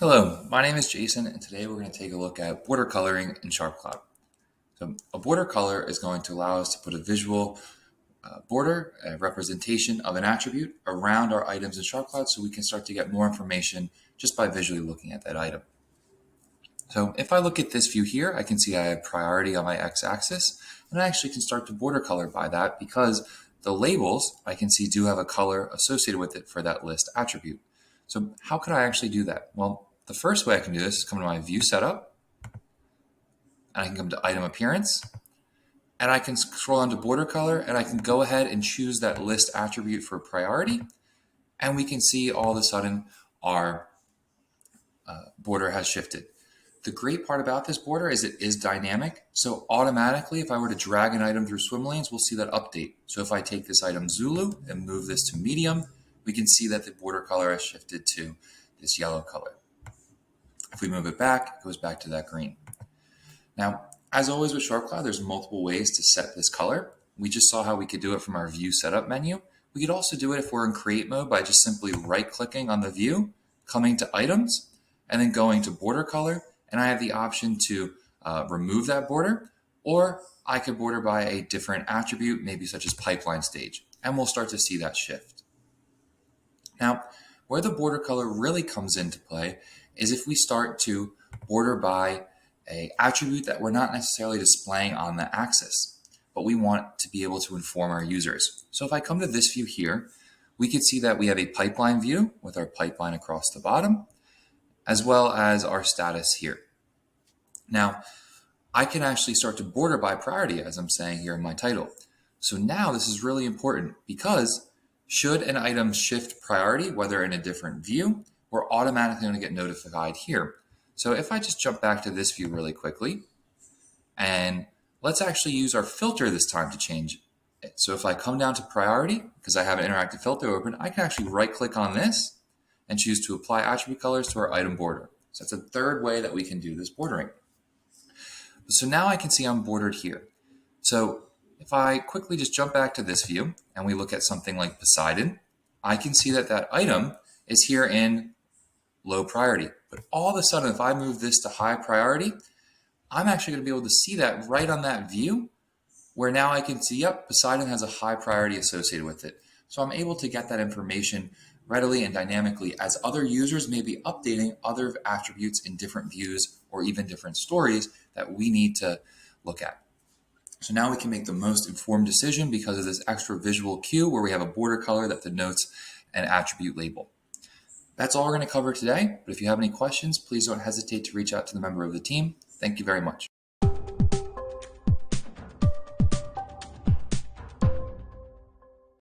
Hello, my name is Jason, and today we're going to take a look at border coloring in SharpCloud. So a border color is going to allow us to put a visual border, a representation of an attribute around our items in SharpCloud so we can start to get more information just by visually looking at that item. So if I look at this view here, I can see I have priority on my x-axis, and I actually can start to border color by that because the labels I can see do have a color associated with it for that list attribute. So how could I actually do that? Well, the first way I can do this is come to my view setup, and I can come to item appearance, and I can scroll down to border color, and I can go ahead and choose that list attribute for priority, and we can see all of a sudden our border has shifted. The great part about this border is it is dynamic, so automatically if I were to drag an item through swim lanes, we'll see that update. So if I take this item Zulu and move this to medium, we can see that the border color has shifted to this yellow color. If we move it back, it goes back to that green. Now, as always with SharpCloud, there's multiple ways to set this color. We just saw how we could do it from our view setup menu. We could also do it if we're in create mode by just simply right-clicking on the view, coming to items, and then going to border color. And I have the option to remove that border, or I could border by a different attribute, maybe such as pipeline stage, and we'll start to see that shift. Now, where the border color really comes into play is if we start to border by an attribute that we're not necessarily displaying on the axis, but we want to be able to inform our users. So if I come to this view here, we can see that we have a pipeline view with our pipeline across the bottom, as well as our status here. Now, I can actually start to border by priority, as I'm saying here in my title. So now this is really important because should an item shift priority, whether in a different view, we're automatically going to get notified here. So if I just jump back to this view really quickly, and let's actually use our filter this time to change it. So if I come down to priority, because I have an interactive filter open, I can actually right-click on this and choose to apply attribute colors to our item border. So that's a third way that we can do this bordering. So now I can see I'm bordered here. So if I quickly just jump back to this view and we look at something like Poseidon, I can see that that item is here in low priority. But all of a sudden, if I move this to high priority, I'm actually going to be able to see that right on that view where now I can see, yep, Poseidon has a high priority associated with it. So I'm able to get that information readily and dynamically as other users may be updating other attributes in different views or even different stories that we need to look at. So now we can make the most informed decision because of this extra visual cue where we have a border color that denotes an attribute label. That's all we're going to cover today, but if you have any questions, please don't hesitate to reach out to the member of the team. Thank you very much.